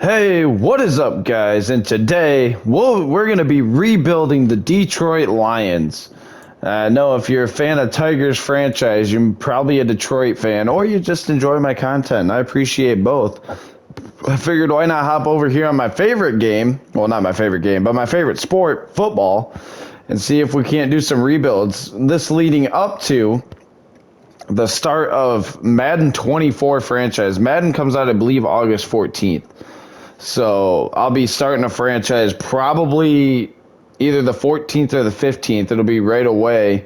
Hey, what is up, guys? And today, we're going to be rebuilding the Detroit Lions. I know if you're a fan of Tigers franchise, you're probably a Detroit fan, or you just enjoy my content. I appreciate both. I figured why not hop over here on my favorite game, well, not my favorite game, but my favorite sport, football, and see if we can't do some rebuilds. This leading up to the start of Madden 24 franchise. Madden comes out, I believe, August 14th. So I'll be starting a franchise probably either the 14th or the 15th. It'll be right away.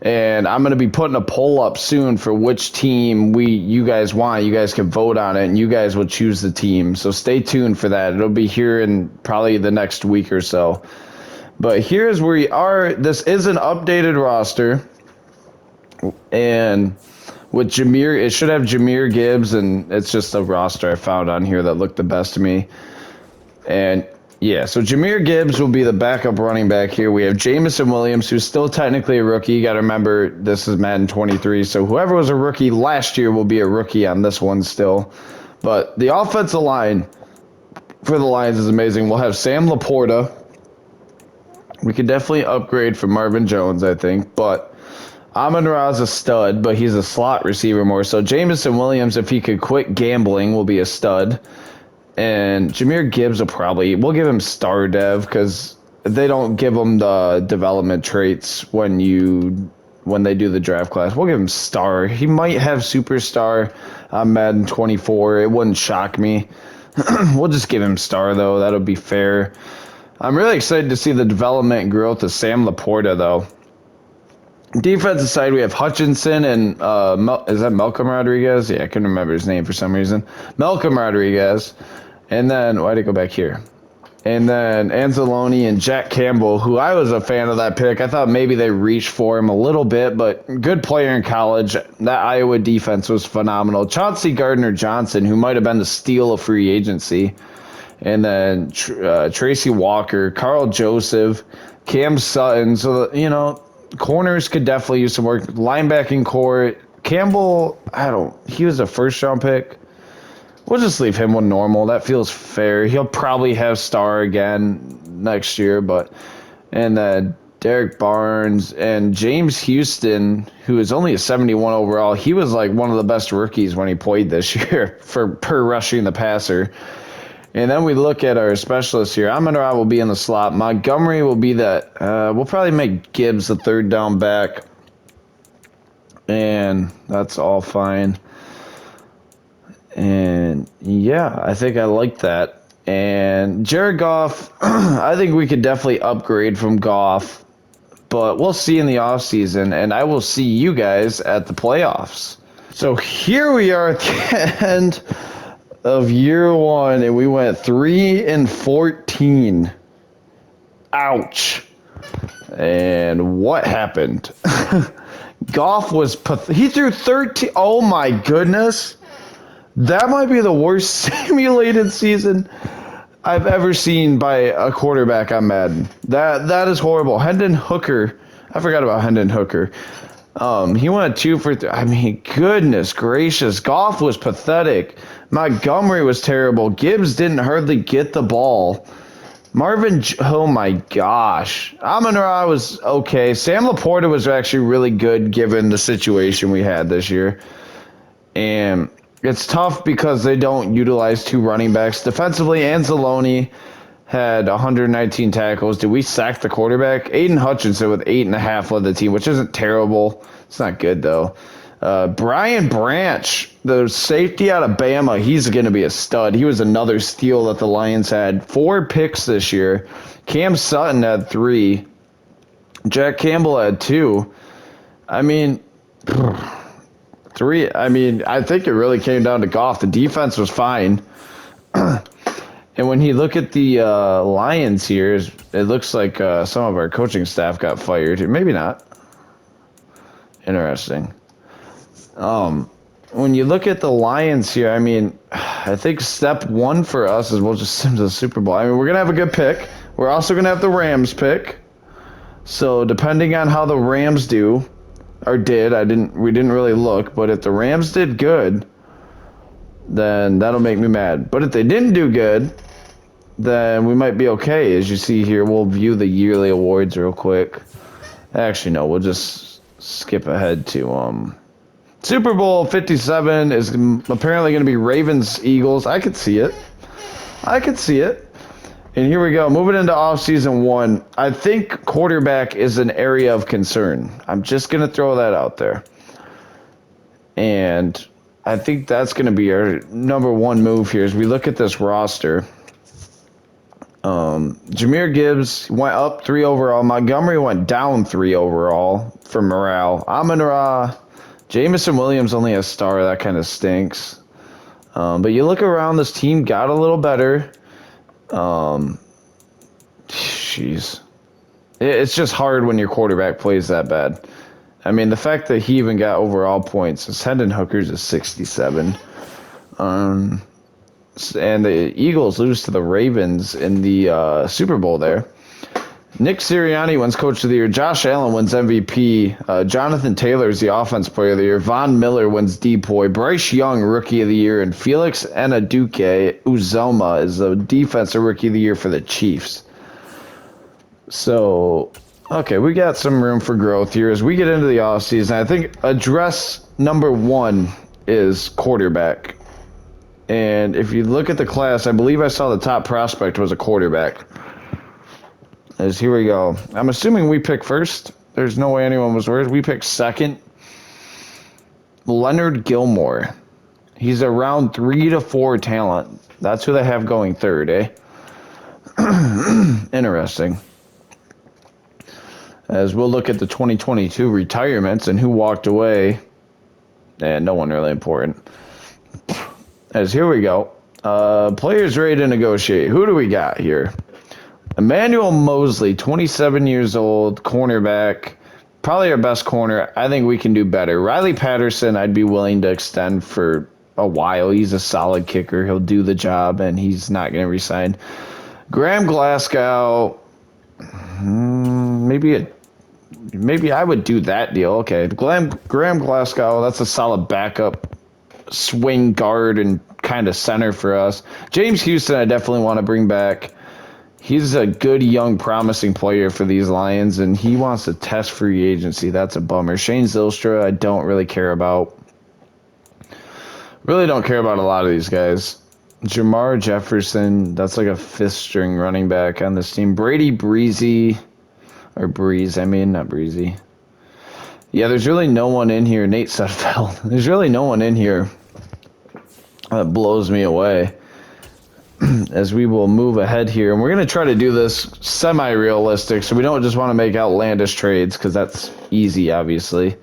And I'm going to be putting a poll up soon for which team you guys want. You guys can vote on it, and you guys will choose the team. So stay tuned for that. It'll be here in probably the next week or so. But here's where we are. This is an updated roster. And with Jahmyr, it should have Jahmyr, Gibbs, and it's just a roster I found on here that looked the best to me. And yeah, so Jahmyr Gibbs will be the backup running back here. We have Jameson Williams, who's still technically a rookie. You got to remember, this is Madden 23, so whoever was a rookie last year will be a rookie on this one still. But the offensive line for the Lions is amazing. We'll have Sam Laporta. We could definitely upgrade from Marvin Jones, I think, but Amon-Ra's a stud, but he's a slot receiver more. So Jameson Williams, if he could quit gambling, will be a stud. And Jahmyr Gibbs we'll give him star dev because they don't give him the development traits when they do the draft class. We'll give him star. He might have superstar on Madden 24. It wouldn't shock me. We'll just give him star, though. That'll be fair. I'm really excited to see the development and growth of Sam Laporta, though. Defensive side, we have Hutchinson and is that Malcolm Rodriguez? Yeah, I couldn't remember his name for some reason. Malcolm Rodriguez. And then, why'd it go back here? And then Anzalone and Jack Campbell, who I was a fan of that pick. I thought maybe they reached for him a little bit, but good player in college. That Iowa defense was phenomenal. Chauncey Gardner-Johnson, who might have been the steal of free agency. And then Tracy Walker, Carl Joseph, Cam Sutton. So, corners could definitely use some work. Linebacking core, Campbell, he was a first-round pick. We'll just leave him with normal. That feels fair. He'll probably have star again next year, and then Derek Barnes and James Houston, who is only a 71 overall. He was like one of the best rookies when he played this year per rushing the passer. And then we look at our specialists here. Amon-Ra will be in the slot. Montgomery will be that. We'll probably make Gibbs the third down back. And that's all fine. And yeah, I think I like that. And Jared Goff, I think we could definitely upgrade from Goff. But we'll see in the offseason. And I will see you guys at the playoffs. So here we are at the end of year one, and we went 3-14. Ouch. And what happened? Goff was he threw 13. Oh my goodness. That might be the worst simulated season I've ever seen by a quarterback on Madden. That is horrible. Hendon Hooker. I forgot about Hendon Hooker. He went 2 for 3. I mean, goodness gracious. Goff was pathetic. Montgomery was terrible. Gibbs didn't hardly get the ball. Oh my gosh. Amon-Ra was okay. Sam Laporta was actually really good given the situation we had this year. And it's tough because they don't utilize two running backs. Defensively, Anzalone had 119 tackles. Did we sack the quarterback? Aiden Hutchinson with 8.5 led the team, which isn't terrible. It's not good, though. Brian Branch, the safety out of Bama, he's going to be a stud. He was another steal that the Lions had. 4 picks this year. Cam Sutton had 3. Jack Campbell had 2. I mean, 3. I mean, I think it really came down to Goff. The defense was fine. And when you look at the Lions here, it looks like some of our coaching staff got fired. Maybe not. Interesting. When you look at the Lions here, I mean, I think step one for us is we'll just send to the Super Bowl. I mean, we're going to have a good pick. We're also going to have the Rams pick. So depending on how the Rams do, or did, we didn't really look, but if the Rams did good, then that'll make me mad. But if they didn't do good, then we might be okay. As you see here, we'll view the yearly awards real quick. Actually, no, we'll just skip ahead to Super Bowl 57 is apparently going to be Ravens-Eagles. I could see it. And here we go. Moving into offseason 1. I think quarterback is an area of concern. I'm just going to throw that out there. And I think that's going to be our number 1 move here as we look at this roster. Jahmyr Gibbs went up 3 overall. Montgomery went down 3 overall for morale. Amon-Ra, Jameson Williams only a star. That kind of stinks. But you look around, this team got a little better. Jeez. It's just hard when your quarterback plays that bad. I mean, the fact that he even got overall points, his Hendon Hooker's is 67. And the Eagles lose to the Ravens in the Super Bowl there. Nick Sirianni wins Coach of the Year. Josh Allen wins MVP. Jonathan Taylor is the Offense Player of the Year. Von Miller wins DPOY. Bryce Young, Rookie of the Year. And Felix Anaduke Uzoma is the Defensive Rookie of the Year for the Chiefs. So, okay, we got some room for growth here as we get into the offseason. I think address number 1 is quarterback. And if you look at the class, I believe I saw the top prospect was a quarterback. As here we go. I'm assuming we pick first. There's no way anyone was worried. We picked second. Leonard Gilmore. He's a round 3 to 4 talent. That's who they have going third, eh? Interesting. As we'll look at the 2022 retirements and who walked away. And no one really important. As here we go. Players ready to negotiate. Who do we got here? Emmanuel Mosley, 27 years old, cornerback. Probably our best corner. I think we can do better. Riley Patterson, I'd be willing to extend for a while. He's a solid kicker. He'll do the job, and he's not going to resign. Graham Glasgow, maybe I would do that deal. Okay, Graham Glasgow, that's a solid backup swing guard and kind of center for us. James Houston, I definitely want to bring back. He's a good, young, promising player for these Lions, and he wants to test free agency. That's a bummer. Shane Zylstra, I don't really care about. Really don't care about a lot of these guys. Jamar Jefferson, that's like a 5th-string running back on this team. Brady Breezy, or Breeze, I mean, not Breezy. Yeah, there's really no one in here. Nate Sudfeld. There's really no one in here that blows me away. As we will move ahead here, and we're going to try to do this semi-realistic, so we don't just want to make outlandish trades, because that's easy, obviously.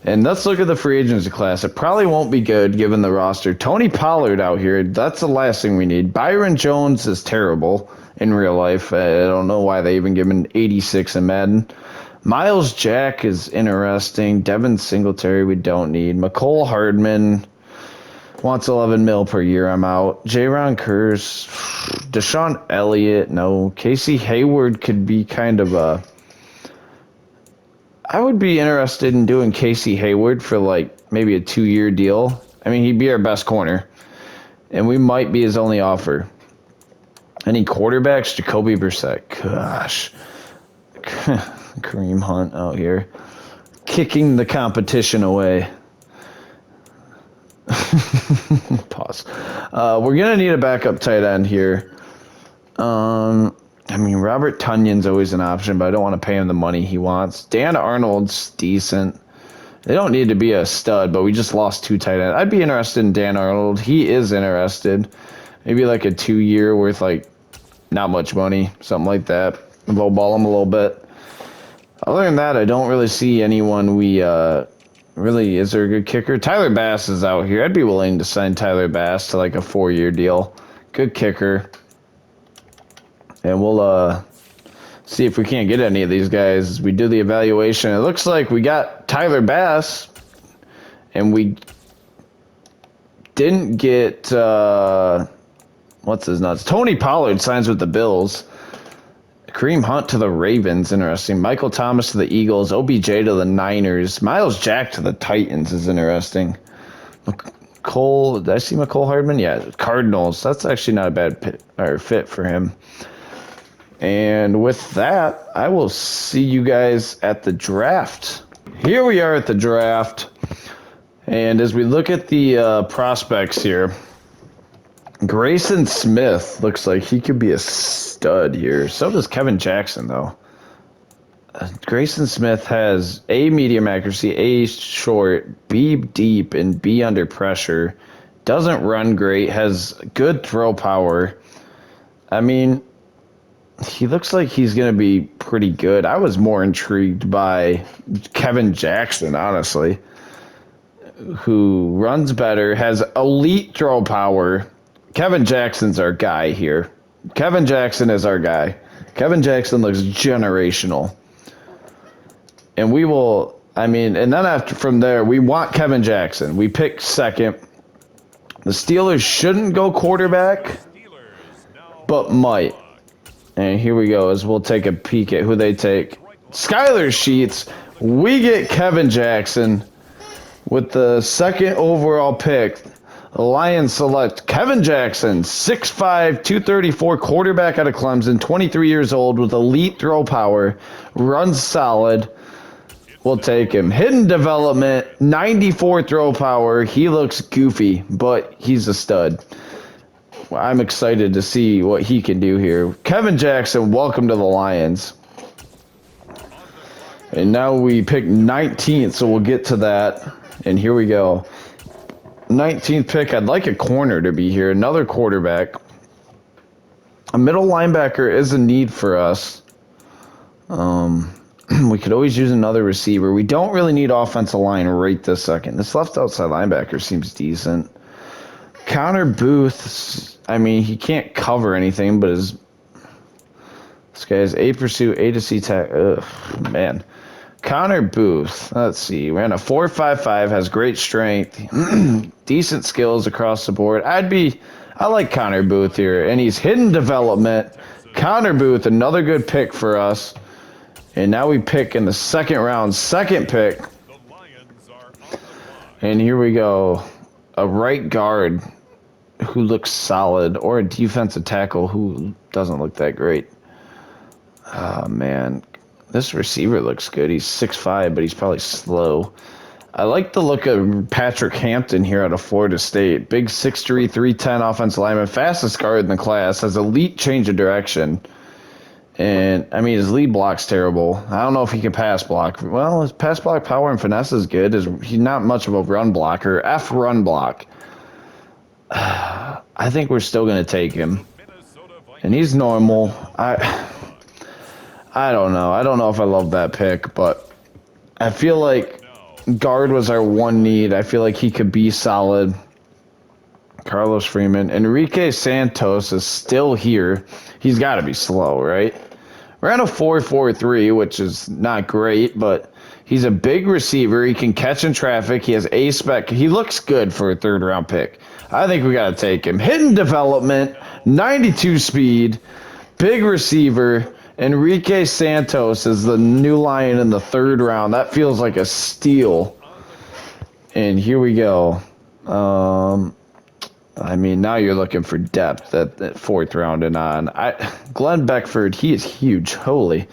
And let's look at the free agency class. It probably won't be good, given the roster. Tony Pollard out here, that's the last thing we need. Byron Jones is terrible in real life. I don't know why they even give him an 86 in Madden. Miles Jack is interesting. Devin Singletary, we don't need. McCole Hardman wants $11 million per year. I'm out. Jaron Kearse, Deshaun Elliott, no. Casey Hayward could be kind of a. I would be interested in doing Casey Hayward for like maybe a 2-year deal. I mean, he'd be our best corner, and we might be his only offer. Any quarterbacks? Jacoby Brissett. Gosh, Kareem Hunt out here, kicking the competition away. Pause. We're gonna need a backup tight end here. I mean, Robert Tunyon's always an option, but I don't want to pay him the money he wants. Dan Arnold's decent. They don't need to be a stud, but we just lost 2 tight ends. I'd be interested in Dan Arnold. He is interested. Maybe like a 2-year worth, like, not much money, something like that. Lowball him a little bit. Other than that, I don't really see anyone we really, is there a good kicker? Tyler Bass is out here. I'd be willing to sign Tyler Bass to like a 4-year deal. Good kicker. And we'll see if we can't get any of these guys as we do the evaluation. It looks like we got Tyler Bass, and we didn't get, what's his nuts? Tony Pollard signs with the Bills. Kareem Hunt to the Ravens, interesting. Michael Thomas to the Eagles. OBJ to the Niners. Miles Jack to the Titans is interesting. McCole. Did I see McCole Hardman? Yeah, Cardinals. That's actually not a bad fit for him. And with that, I will see you guys at the draft. Here we are at the draft. And as we look at the prospects here, Grayson Smith looks like he could be a stud here. So does Kevin Jackson, though. Grayson Smith has A, medium accuracy, A, short, B, deep, and B, under pressure. Doesn't run great, has good throw power. I mean, he looks like he's going to be pretty good. I was more intrigued by Kevin Jackson, honestly, who runs better, has elite throw power. Kevin Jackson's our guy here. Kevin Jackson is our guy. Kevin Jackson looks generational. And we will, and then from there, we want Kevin Jackson. We pick second. The Steelers shouldn't go quarterback, but might. And here we go, as we'll take a peek at who they take. Skylar Sheets, we get Kevin Jackson with the second overall pick. The Lions select Kevin Jackson, 6'5", 234, quarterback out of Clemson, 23 years old with elite throw power, runs solid. We'll take him. Hidden development, 94 throw power. He looks goofy, but he's a stud. I'm excited to see what he can do here. Kevin Jackson, welcome to the Lions. And now we pick 19th, so we'll get to that. And here we go. 19th pick, I'd like a corner to be here. Another quarterback. A middle linebacker is a need for us. We could always use another receiver. We don't really need offensive line right this second. This left outside linebacker seems decent. Connor Booth, he can't cover anything, but this guy has A pursuit, A to C tech. Ugh, man. Connor Booth, let's see, ran a 4.55, has great strength, decent skills across the board. I like Connor Booth here, and he's hidden development. Connor Booth, another good pick for us. And now we pick in the second round, second pick. And here we go. A right guard who looks solid, or a defensive tackle who doesn't look that great. Oh, man. This receiver looks good. He's 6'5", but he's probably slow. I like the look of Patrick Hampton here out of Florida State. Big 6'3", 310 offensive lineman, fastest guard in the class, has elite change of direction. And, his lead block's terrible. I don't know if he can pass block. Well, his pass block power and finesse is good. He's not much of a run blocker. F run block. I think we're still going to take him. And he's normal. I don't know. I don't know if I love that pick, but I feel like guard was our one need. I feel like he could be solid. Carlos Freeman. Enrique Santos is still here. He's got to be slow, right? Ran a 4.43, which is not great, but he's a big receiver. He can catch in traffic. He has A-spec. He looks good for a third-round pick. I think we got to take him. Hidden development, 92 speed, big receiver. Enrique Santos is the new Lion in the third round. That feels like a steal. And here we go. Now you're looking for depth at that fourth round and on. Glenn Beckford, he is huge. Holy.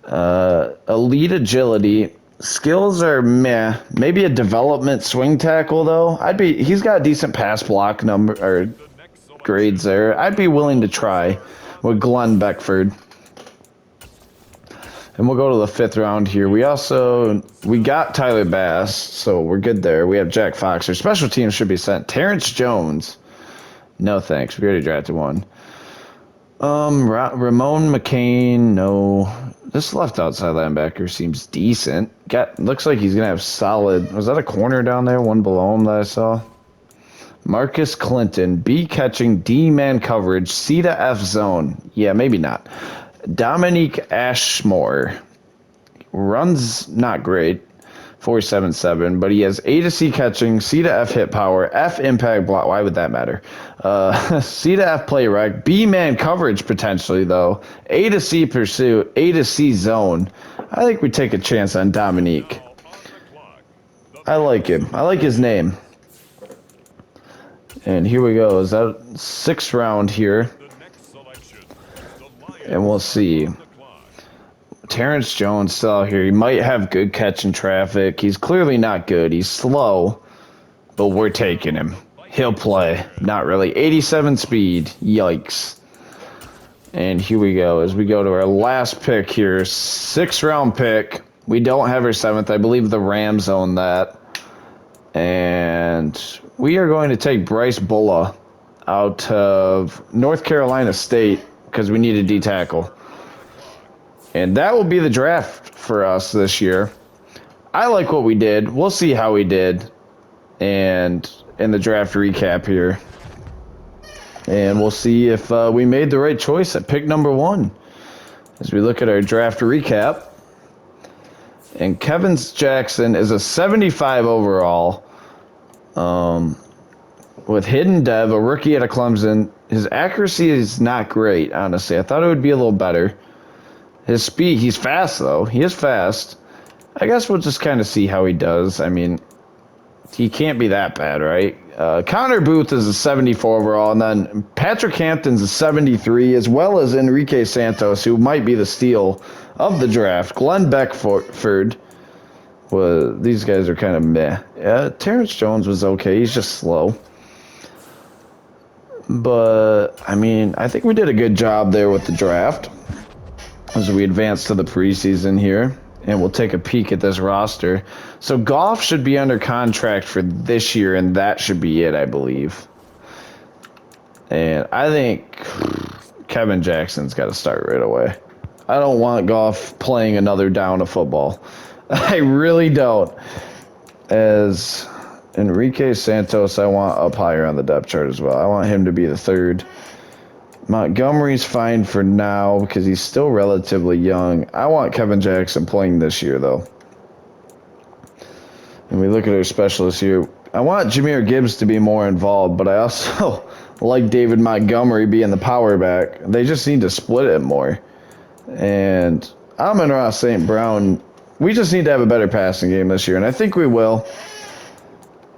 Elite agility. Skills are meh. Maybe a development swing tackle, though. He's got a decent pass block number or grades there. I'd be willing to try with Glenn Beckford. And we'll go to the fifth round here. We got Tyler Bass, so we're good there. We have Jack Fox. Our special teams should be sent. Terrence Jones. No thanks. We already drafted one. Ramon McCain. No. This left outside linebacker seems decent. Looks like he's going to have solid. Was that a corner down there? One below him that I saw? Marcus Clinton. B catching, D man coverage, C to F zone. Yeah, maybe not. Dominique Ashmore runs not great, 4.77, but he has A to C catching, C to F hit power, F impact block. Why would that matter? C to F play rec, B man coverage potentially though, A to C pursuit, A to C zone. I think we take a chance on Dominique. I like him. I like his name. And here we go. Is that 6th round here? And we'll see. Terrence Jones still out here. He might have good catch in traffic. He's clearly not good. He's slow, but we're taking him. He'll play. Not really. 87 speed. Yikes. And here we go. As we go to our last pick here. 6th round pick. We don't have our 7th. I believe the Rams own that. And we are going to take Bryce Bulla out of North Carolina State because we need a D tackle. And that will be the draft for us this year. I like what we did. We'll see how we did. And in the draft recap here. And we'll see if we made the right choice at pick number 1. As we look at our draft recap. And Kevin Jackson is a 75 overall. With hidden dev, a rookie at a Clemson. His accuracy is not great, honestly. I thought it would be a little better. His speed, he's fast, though. He is fast. I guess we'll just kind of see how he does. I mean, he can't be that bad, right? Connor Booth is a 74 overall, and then Patrick Hampton's a 73, as well as Enrique Santos, who might be the steal of the draft. Glenn Beckford. Well, these guys are kind of meh. Terrence Jones was okay. He's just slow. But, I mean, I think we did a good job there with the draft as we advance to the preseason here. And we'll take a peek at this roster. So Goff should be under contract for this year, and that should be it, I believe. And I think Kevin Jackson's got to start right away. I don't want Goff playing another down of football. I really don't. As Enrique Santos, I want up higher on the depth chart as well. I want him to be the 3rd. Montgomery's fine for now because he's still relatively young. I want Kevin Jackson playing this year, though. And we look at our specialists here. I want Jahmyr Gibbs to be more involved, but I also like David Montgomery being the power back. They just need to split it more. And Amon-Ra St. Brown, we just need to have a better passing game this year, and I think we will.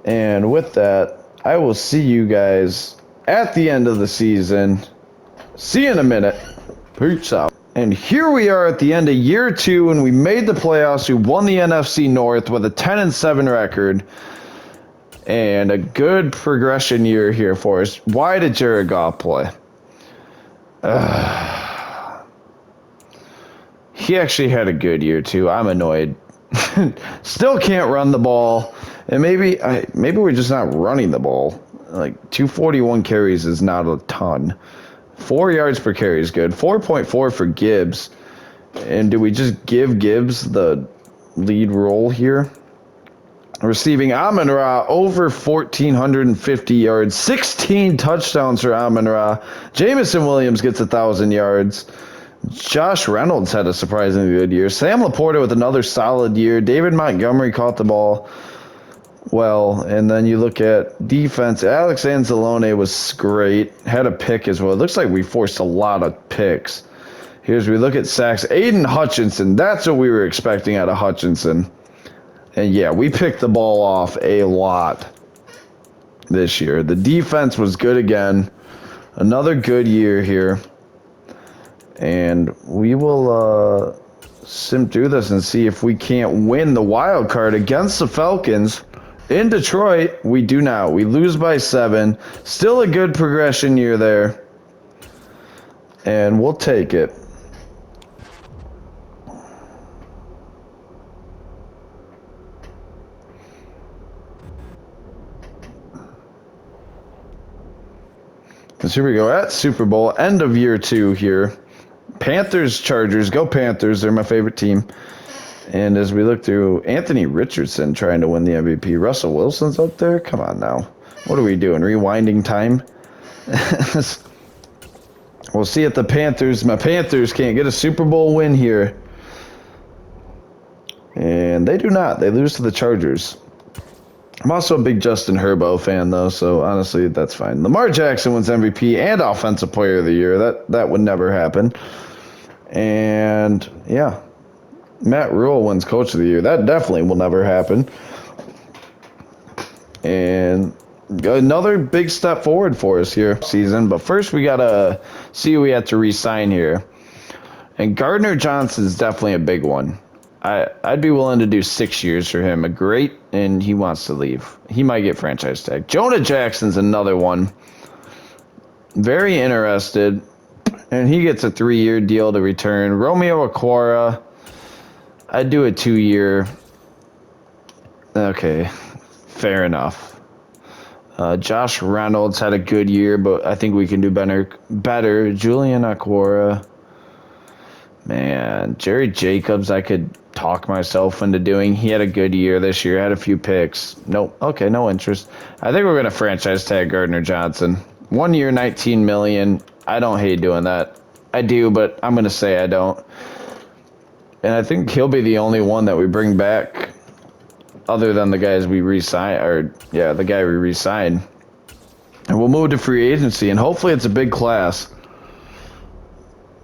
And with that, I will see you guys at the end of the season. See you in a minute. Peace out. And here we are at the end of year 2, and we made the playoffs. We won the NFC North with a 10-7 record. And a good progression year here for us. Why did Jared Goff play? He actually had a good year, too. I'm annoyed. Still can't run the ball. And maybe we're just not running the ball. Like, 241 carries is not a ton. 4 yards per carry is good. 4.4 for Gibbs. And do we just give Gibbs the lead role here? Receiving Amon-Ra over 1,450 yards. 16 touchdowns for Amon-Ra. Jameson Williams gets 1,000 yards. Josh Reynolds had a surprisingly good year. Sam Laporta with another solid year. David Montgomery caught the ball well, and then you look at defense. Alex Anzalone was great. Had a pick as well. It looks like we forced a lot of picks. Here's we look at sacks. Aiden Hutchinson. That's what we were expecting out of Hutchinson. And yeah, we picked the ball off a lot this year. The defense was good again. Another good year here. And we will sim through this and see if we can't win the wild card against the Falcons. In Detroit, we do not. We lose by 7. Still a good progression year there. And we'll take it. So here we go at Super Bowl. End of year 2 here. Panthers, Chargers. Go Panthers. They're my favorite team. And as we look through, Anthony Richardson trying to win the MVP. Russell Wilson's up there? Come on now. What are we doing? Rewinding time? We'll see if the Panthers, my Panthers can't get a Super Bowl win here. And they do not. They lose to the Chargers. I'm also a big Justin Herbert fan, though, so honestly, that's fine. Lamar Jackson wins MVP and Offensive Player of the Year. That would never happen. And, yeah. Matt Rule wins Coach of the Year. That definitely will never happen. And another big step forward for us here season. But first, we got to see who we have to re-sign here. And Gardner Johnson's definitely a big one. I'd be willing to do 6 years for him. And he wants to leave. He might get franchise tag. Jonah Jackson's another one. Very interested. And he gets a 3-year deal to return. Romeo Aquara, I'd do a 2-year. Okay, fair enough. Josh Reynolds had a good year, but I think we can do better. Julian Aquara. Man, Jerry Jacobs, I could talk myself into doing. He had a good year this year. Had a few picks. Nope. Okay, no interest. I think we're going to franchise tag Gardner Johnson. 1 year, $19 million. I don't hate doing that. I do, but I'm going to say I don't. And I think he'll be the only one that we bring back other than the guys we re-sign, the guy we re-signed. And we'll move to free agency, and hopefully it's a big class.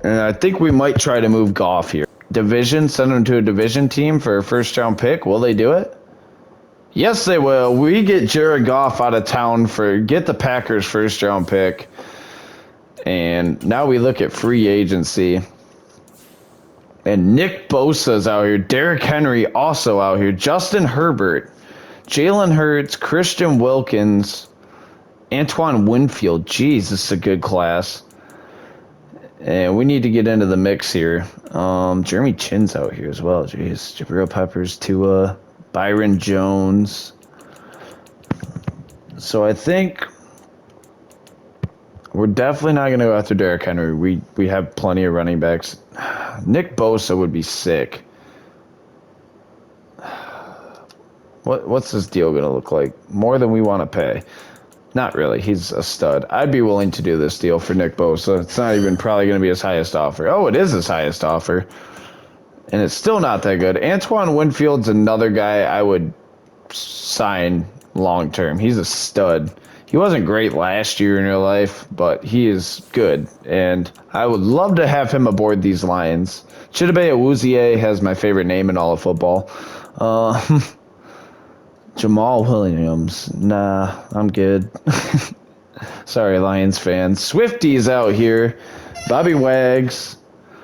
And I think we might try to move Goff here. Division, send him to a division team for a first-round pick. Will they do it? Yes, they will. We get Jared Goff out of town get the Packers first-round pick. And now we look at free agency. And Nick Bosa's out here. Derrick Henry also out here. Justin Herbert. Jalen Hurts. Christian Wilkins. Antoine Winfield. Jeez, this is a good class. And we need to get into the mix here. Jeremy Chin's out here as well. Jeez. Jabril Peppers, Tua, Byron Jones. So I think we're definitely not going to go after Derrick Henry. We have plenty of running backs. Nick Bosa would be sick. What's this deal going to look like? More than we want to pay. Not really. He's a stud. I'd be willing to do this deal for Nick Bosa. It's not even probably going to be his highest offer. Oh, it is his highest offer. And it's still not that good. Antoine Winfield's another guy I would sign long term. He's a stud. He wasn't great last year in real life, but he is good. And I would love to have him aboard these Lions. Chidobe Awuzie has my favorite name in all of football. Jamal Williams. Nah, I'm good. Sorry, Lions fans. Swifties out here. Bobby Wags.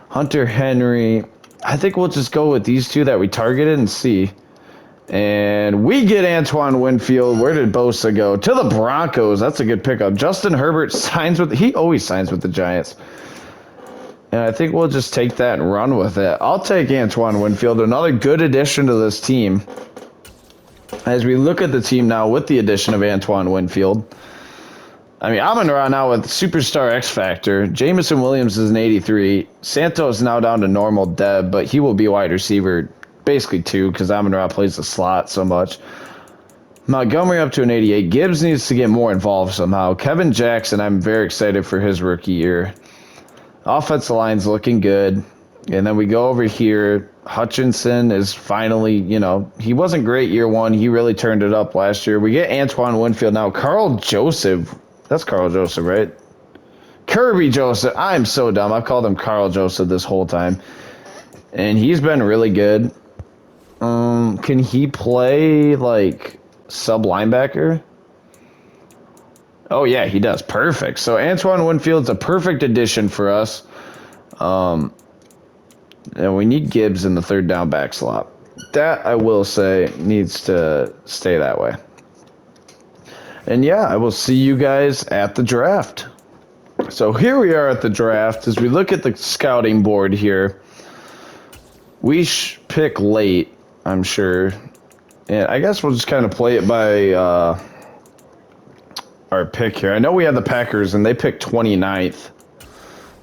Hunter Henry. I think we'll just go with these two that we targeted and see. And we get Antoine Winfield. Where did Bosa go? To the Broncos. That's a good pickup. Justin Herbert he always signs with the Giants. And I think we'll just take that and run with it. I'll take Antoine Winfield. Another good addition to this team. As we look at the team now with the addition of Antoine Winfield. I mean, Amon-Ra now with Superstar X Factor. Jamison Williams is an 83. Santos now down to normal dev, but he will be a wide receiver. Basically 2, because Amon-Ra plays the slot so much. Montgomery up to an 88. Gibbs needs to get more involved somehow. Kevin Jackson, I'm very excited for his rookie year. Offensive line's looking good. And then we go over here. Hutchinson is finally, he wasn't great year one. He really turned it up last year. We get Antoine Winfield now. Carl Joseph. That's Carl Joseph, right? Kirby Joseph. I'm so dumb. I've called him Carl Joseph this whole time. And he's been really good. Can he play, sub linebacker? Oh, yeah, he does. Perfect. So Antoine Winfield's a perfect addition for us. And we need Gibbs in the third down back slot. That, I will say, needs to stay that way. And, yeah, I will see you guys at the draft. So here we are at the draft. As we look at the scouting board here, we pick late, I'm sure. And I guess we'll just kind of play it by our pick here. I know we have the Packers, and they pick 29th.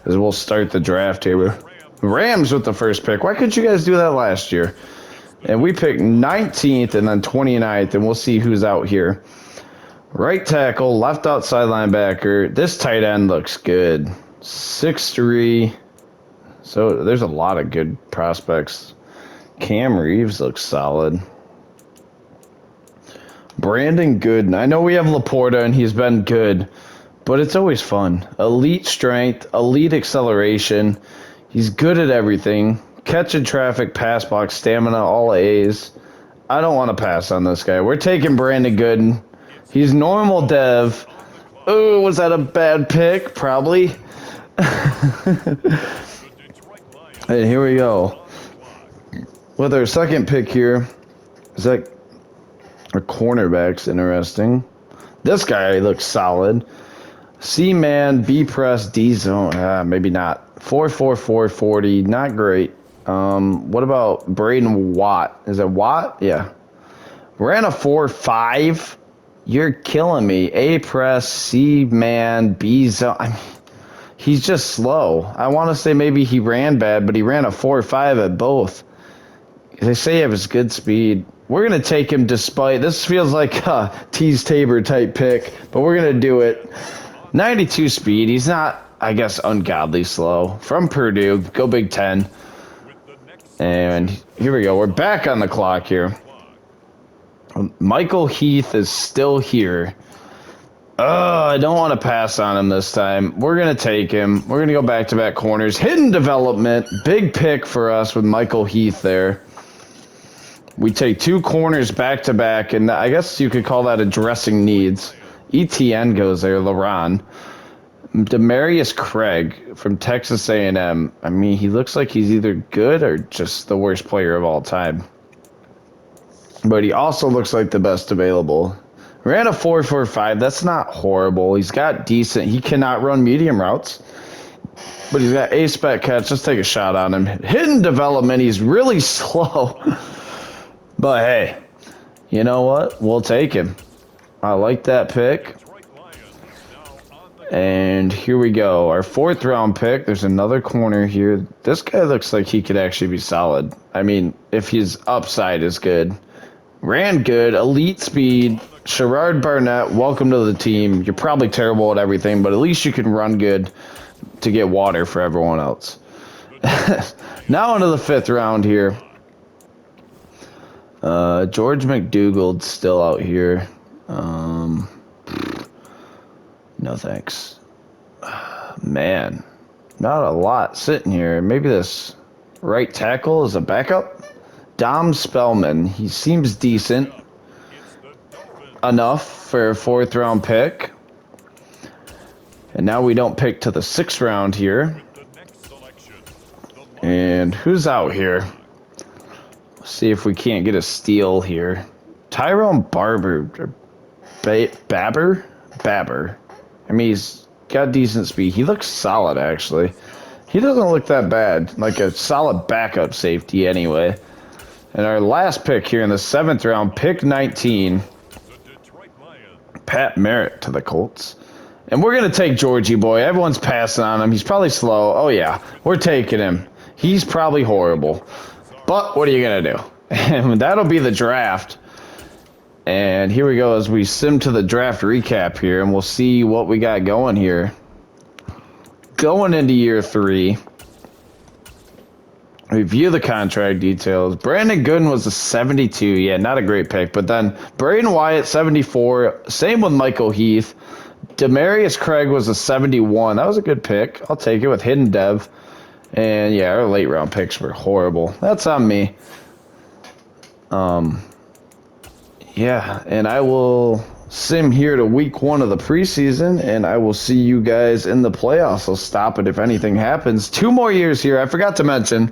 As we'll start the draft here. Rams with the first pick. Why couldn't you guys do that last year? And we picked 19th and then 29th, and we'll see who's out here. Right tackle, left outside linebacker. This tight end looks good. 6'3". So there's a lot of good prospects. Cam Reeves looks solid. Brandon Gooden. I know we have Laporta, and he's been good, but it's always fun. Elite strength, elite acceleration. He's good at everything. Catching traffic, pass box, stamina, all A's. I don't want to pass on this guy. We're taking Brandon Gooden. He's normal dev. Oh, was that a bad pick? Probably. Hey, here we go. With our second pick here, is that our cornerback's interesting. This guy looks solid. C-man, B-press, D-zone. Maybe not. 4.44 40. Not great. What about Braden Watt? Is it Watt? Yeah. Ran a 4.5. You're killing me. A-press, C-man, B-zone. I mean, he's just slow. I want to say maybe he ran bad, but he ran a 4.5 at both. They say he has good speed. We're going to take him despite. This feels like a Tease Tabor type pick, but we're going to do it. 92 speed. He's not, I guess, ungodly slow. From Purdue. Go Big Ten. And here we go. We're back on the clock here. Michael Heath is still here. I don't want to pass on him this time. We're going to take him. We're going to go back-to-back corners. Hidden development. Big pick for us with Michael Heath there. We take two corners back-to-back, and I guess you could call that addressing needs. ETN goes there, LaRon. Demarius Craig from Texas A&M. I mean, he looks like he's either good or just the worst player of all time. But he also looks like the best available. Ran a 4.45. That's not horrible. He's got decent. He cannot run medium routes. But he's got A-spec catch. Let's take a shot on him. Hidden development. He's really slow. But hey, you know what? We'll take him. I like that pick. And here we go. Our fourth round pick. There's another corner here. This guy looks like he could actually be solid. I mean, if his upside is good. Ran good. Elite speed. Sherrard Barnett, welcome to the team. You're probably terrible at everything, but at least you can run good to get water for everyone else. Now into the fifth round here. George McDougald's still out here. No thanks. Man, not a lot sitting here. Maybe this right tackle is a backup. Dom Spellman. He seems decent enough for a fourth round pick. And now we don't pick to the sixth round here. And who's out here? Let's see if we can't get a steal here. Tyrone Babber. I mean, he's got decent speed. He looks solid, actually. He doesn't look that bad. Like a solid backup safety anyway. And our last pick here in the seventh round, pick 19. Pat Merritt to the Colts. And we're going to take Georgie boy. Everyone's passing on him. He's probably slow. Oh, yeah. We're taking him. He's probably horrible. But what are you going to do? And that'll be the draft. And here we go as we sim to the draft recap here. And we'll see what we got going here. Going into year 3. Review the contract details. Brandon Gooden was a 72. Yeah, not a great pick. But then Braden Wyatt, 74. Same with Michael Heath. Demarius Craig was a 71. That was a good pick. I'll take it with hidden dev. And yeah, our late round picks were horrible. That's on me. Yeah, and I will sim here to week 1 of the preseason, and I will see you guys in the playoffs. So stop it if anything happens. 2 more years here. I forgot to mention,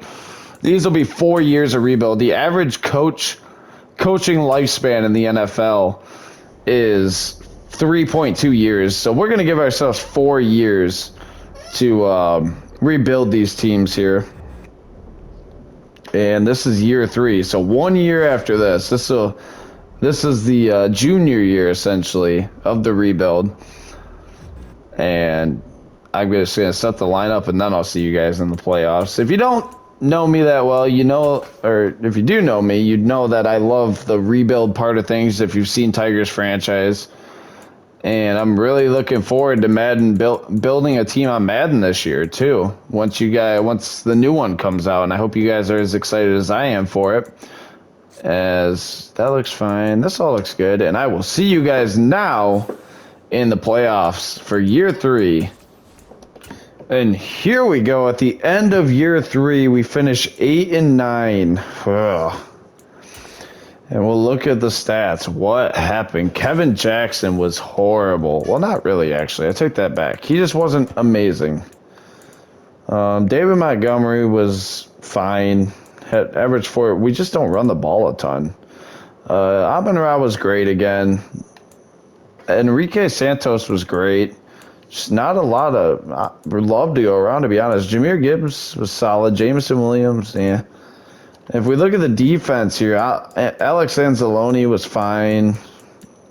these will be 4 years of rebuild. The average coaching lifespan in the NFL is 3.2 years. So we're going to give ourselves 4 years to rebuild these teams here. And this is year 3. So 1 year after this, this is the junior year, essentially, of the rebuild. And I'm just going to set the lineup, and then I'll see you guys in the playoffs. If you don't know me that well, you know, or if you do know me, you'd know that I love the rebuild part of things if you've seen Tigers franchise. And I'm really looking forward to Madden building a team on Madden this year, too, once the new one comes out. And I hope you guys are as excited as I am for it. As that looks fine. This all looks good. And I will see you guys now in the playoffs for year 3. And here we go. At the end of year 3, we finish 8-9. Ugh. And we'll look at the stats. What happened? Kevin Jackson was horrible. Well, not really, actually. I take that back. He just wasn't amazing. David Montgomery was fine. Had average for it. We just don't run the ball a ton. Amon-Ra was great again. Enrique Santos was great. Just not a lot of love to go around, to be honest. Jahmyr Gibbs was solid. Jameson Williams, yeah. If we look at the defense here, Alex Anzalone was fine.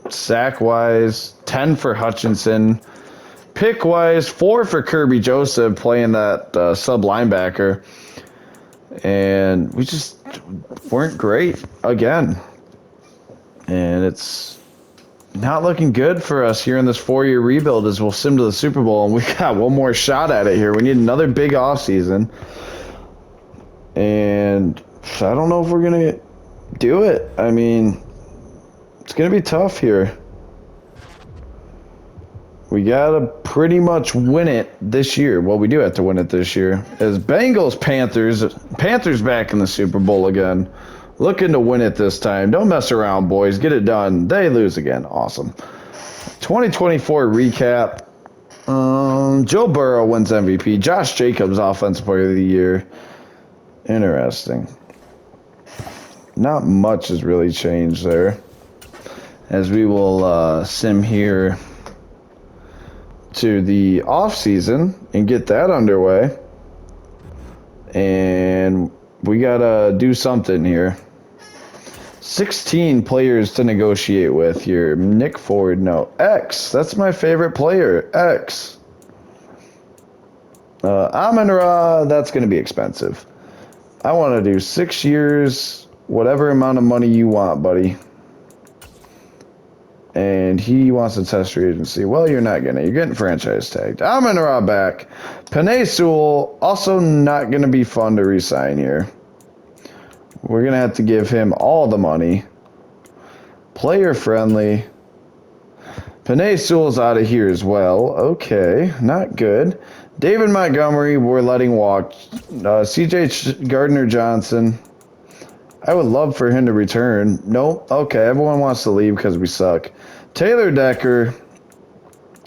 Sack-wise, 10 for Hutchinson. Pick-wise, 4 for Kirby Joseph playing that sub linebacker. And we just weren't great again. And it's not looking good for us here in this 4-year rebuild as we'll sim to the Super Bowl. And we got one more shot at it here. We need another big offseason. And I don't know if we're going to do it. I mean, it's going to be tough here. We got to pretty much win it this year. Well, we do have to win it this year. As Bengals, Panthers back in the Super Bowl again. Looking to win it this time. Don't mess around, boys. Get it done. They lose again. Awesome. 2024 recap. Joe Burrow wins MVP. Josh Jacobs, Offensive Player of the Year. Interesting. Not much has really changed there. As we will sim here to the off season and get that underway. And we gotta do something here. 16 players to negotiate with here. Nick Ford, no. X, that's my favorite player. X. Amon-Ra, that's gonna be expensive. I want to do 6 years, whatever amount of money you want, buddy. And he wants to test free agency. Well, you're not going to. You're getting franchise tagged. Amon-Ra back. Penei Sewell, also not going to be fun to re-sign here. We're going to have to give him all the money. Player friendly. Penei Sewell's out of here as well. Okay, not good. David Montgomery, we're letting walk. C.J. Gardner-Johnson. I would love for him to return. Nope. Okay, everyone wants to leave because we suck. Taylor Decker.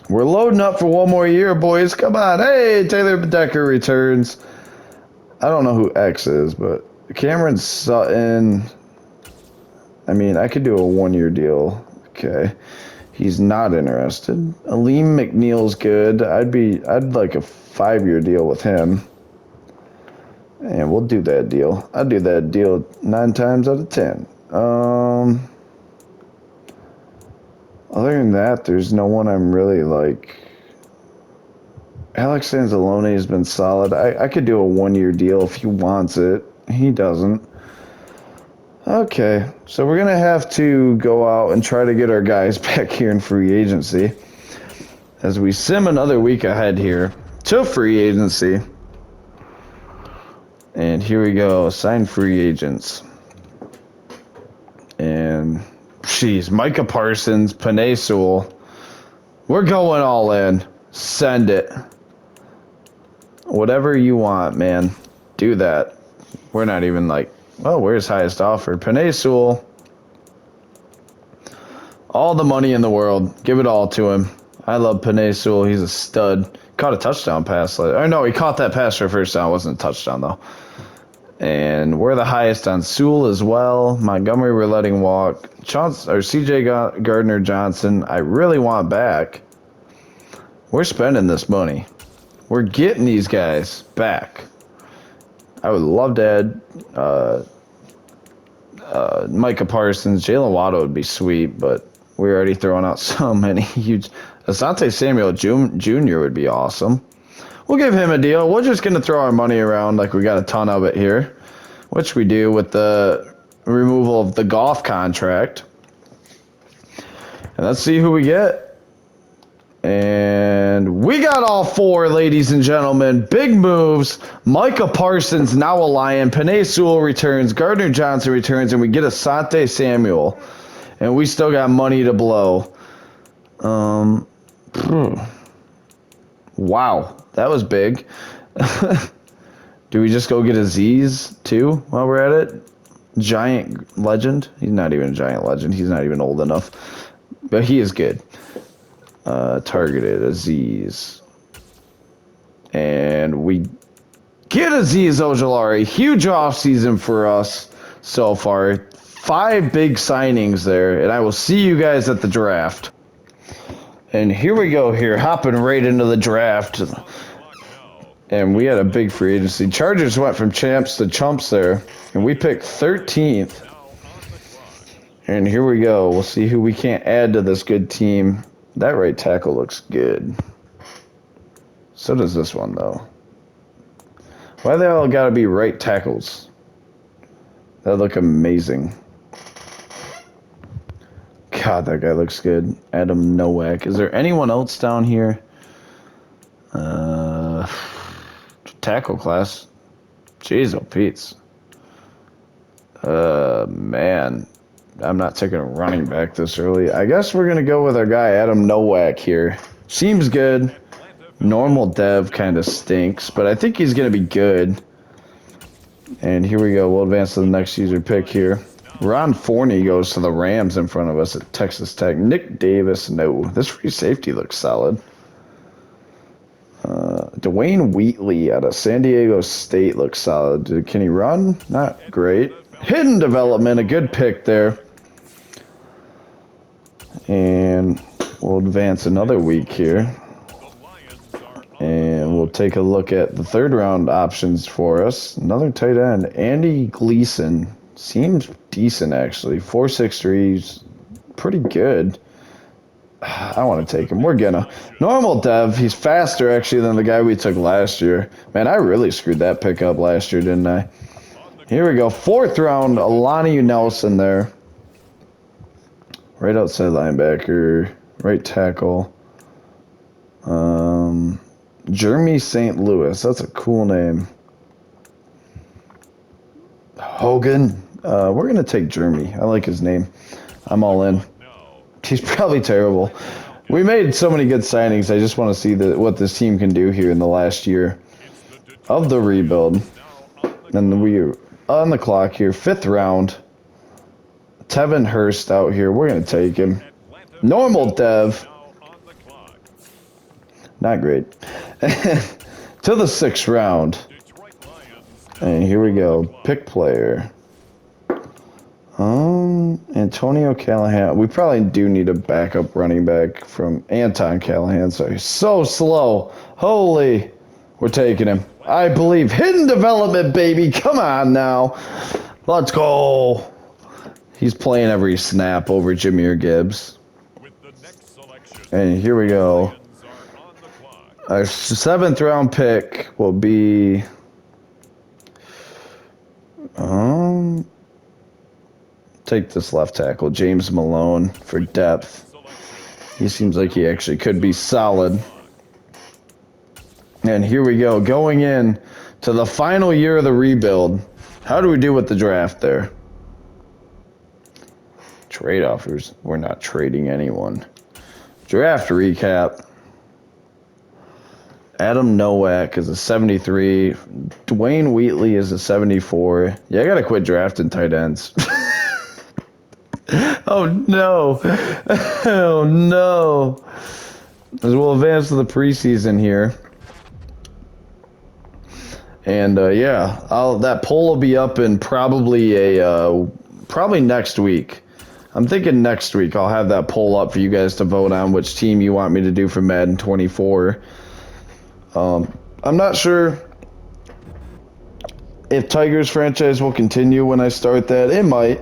We're loading up for one more year, boys. Come on. Hey, Taylor Decker returns. I don't know who X is, but Cameron Sutton. I mean, I could do a 1-year deal. Okay. He's not interested. Aleem McNeil's good. I'd like a 5-year deal with him. And we'll do that deal. I'll do that deal 9 times out of 10. Other than that, there's no one I'm really like. Alex Anzalone has been solid. I could do a 1-year deal if he wants it. He doesn't. Okay, so we're going to have to go out and try to get our guys back here in free agency. As we sim another week ahead here to free agency. And here we go, sign free agents. And, jeez, Micah Parsons, Penei Sewell. We're going all in. Send it. Whatever you want, man. Do that. We're not even like, well, where's highest offer? Penei Sewell. All the money in the world. Give it all to him. I love Penei Sewell. He's a stud. Caught a touchdown pass. Or no, he caught that pass for a first down. It wasn't a touchdown, though. And we're the highest on Sewell as well. Montgomery we're letting walk. C.J. Gardner-Johnson, I really want back. We're spending this money. We're getting these guys back. I would love to add Micah Parsons. Jalen Waddle would be sweet, but we're already throwing out so many huge. Asante Samuel Jr. would be awesome. We'll give him a deal. We're just going to throw our money around like we got a ton of it here, which we do with the removal of the golf contract. And let's see who we get. And we got all 4, ladies and gentlemen. Big moves. Micah Parsons, now a Lion. Penei Sewell returns. Gardner-Johnson returns. And we get Asante Samuel. And we still got money to blow. Wow. That was big. Do we just go get a Z's too while we're at it? giant legend. He's not even a giant legend. He's not even old enough. But he is good. Targeted Aziz. And we get Aziz Ojulari. Huge offseason for us so far. 5 big signings there. And I will see you guys at the draft. And here we go here. Hopping right into the draft. And we had a big free agency. Chargers went from champs to chumps there. And we picked 13th. And here we go. We'll see who we can't add to this good team. That right tackle looks good. So does this one, though. Why they all got to be right tackles? That look amazing. God, that guy looks good. Adam Nowak. Is there anyone else down here? Tackle class. Jeez, oh Pete's. Man. I'm not taking a running back this early. I guess we're going to go with our guy, Adam Nowak here. Seems good. Normal dev kind of stinks, but I think he's going to be good. And here we go. We'll advance to the next user pick here. Ron Forney goes to the Rams in front of us at Texas Tech. Nick Davis, no. This free safety looks solid. Dwayne Wheatley out of San Diego State looks solid. Can he run? Not great. Hidden development, a good pick there. And we'll advance another week here. And we'll take a look at the 3rd round options for us. Another tight end, Andy Gleason. Seems decent, actually. 4.63's pretty good. I want to take him. We're gonna. Normal dev. He's faster, actually, than the guy we took last year. Man, I really screwed that pick up last year, didn't I? Here we go. 4th round, Alani Nelson there. Right outside linebacker. Right tackle. Jeremy St. Louis. That's a cool name. Hogan. We're going to take Jeremy. I like his name. I'm all in. He's probably terrible. We made so many good signings. I just want to see what this team can do here in the last year of the rebuild. And we're on the clock here. 5th round. Tevin Hurst out here. We're going to take him. Normal dev. Not great. To the 6th round. And here we go. Pick player. Antonio Callahan. We probably do need a backup running back from Anton Callahan. Sorry. So slow. Holy. We're taking him. I believe. Hidden development, baby. Come on now. Let's go. He's playing every snap over Jahmyr Gibbs. And here we go. Our 7th round pick will be take this left tackle, James Malone, for depth. He seems like he actually could be solid. And here we go, going in to the final year of the rebuild. How do we do with the draft there? Trade offers. We're not trading anyone. Draft recap. Adam Nowak is a 73. Dwayne Wheatley is a 74. Yeah, I got to quit drafting tight ends. Oh, no. Oh, no. As we'll advance to the preseason here. And, yeah, that poll will be up in probably probably next week. I'm thinking next week I'll have that poll up for you guys to vote on which team you want me to do for Madden 24. I'm not sure if Tigers franchise will continue when I start that. It might.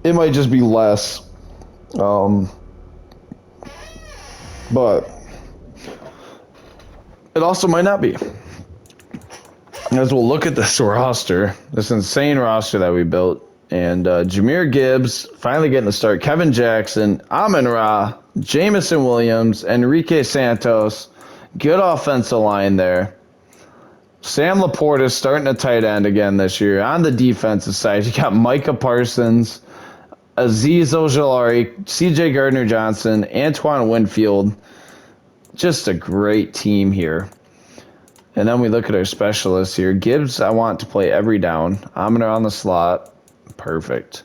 It might just be less. But it also might not be. As we'll look at this roster, this insane roster that we built. And Jahmyr Gibbs finally getting the start. Kevin Jackson, Amon-Ra, Jamison Williams, Enrique Santos. Good offensive line there. Sam Laporta is starting at tight end again this year. On the defensive side, you got Micah Parsons, Aziz Ojulari, CJ Gardner-Johnson, Antoine Winfield. Just a great team here. And then we look at our specialists here. Gibbs, I want to play every down. Amon-Ra on the slot. Perfect.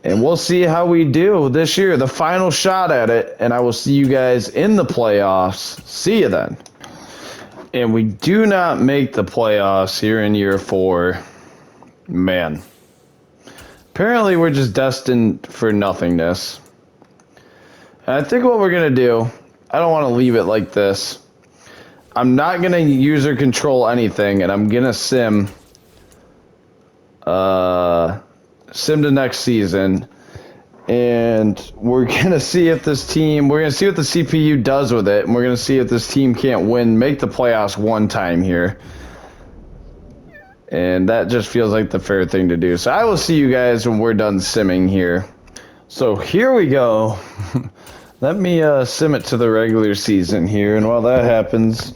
And we'll see how we do this year, the final shot at it, and I will see you guys in the playoffs. See you then. And we do not make the playoffs here in year 4. Man. Apparently, we're just destined for nothingness. And I think what we're going to do, I don't want to leave it like this. I'm not going to user control anything, and I'm going to sim to next season. And we're going to see if this team, we're going to see what the CPU does with it, and we're going to see if this team can't make the playoffs one time here. And that just feels like the fair thing to do. So I will see you guys when we're done simming here. So here we go. Let me sim it to the regular season here. And while that happens,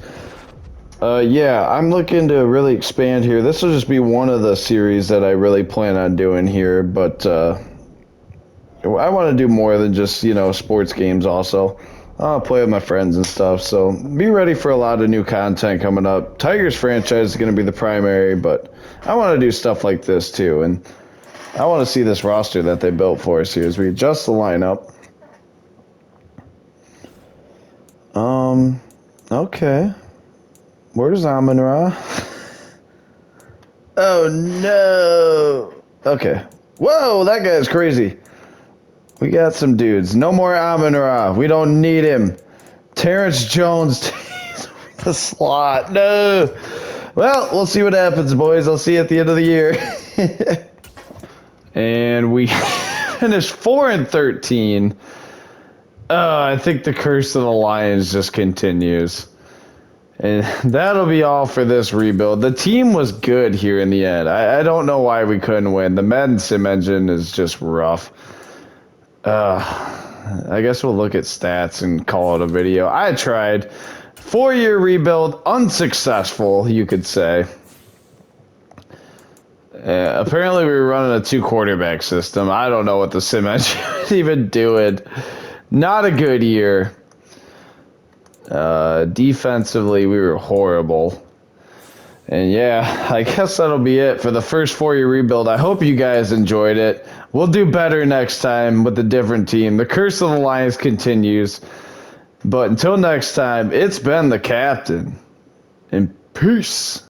yeah, I'm looking to really expand here. This will just be one of the series that I really plan on doing here. But I want to do more than just, sports games also. I'll play with my friends and stuff, so be ready for a lot of new content coming up. Tigers franchise is going to be the primary, but I want to do stuff like this too, and I want to see this roster that they built for us here as we adjust the lineup. Okay. Where's Amon-Ra? Oh, no. Okay. Whoa, that guy's crazy. We got some dudes. No more Amon-Ra. We don't need him. Terrence Jones takes the slot. No. Well, we'll see what happens, boys. I'll see you at the end of the year. And we finished 4-13. I think the curse of the Lions just continues. And that'll be all for this rebuild. The team was good here in the end. I don't know why we couldn't win. The Madden sim engine is just rough. I guess we'll look at stats and call it a video. I tried. 4-year rebuild, unsuccessful, you could say. Apparently we were running a 2-quarterback system. I don't know what the sim engine was even doing. Not a good year. Defensively, we were horrible. And yeah, I guess that'll be it for the first 4-year rebuild. I hope you guys enjoyed it. We'll do better next time with a different team. The curse of the Lions continues. But until next time, it's been the Captain. And peace.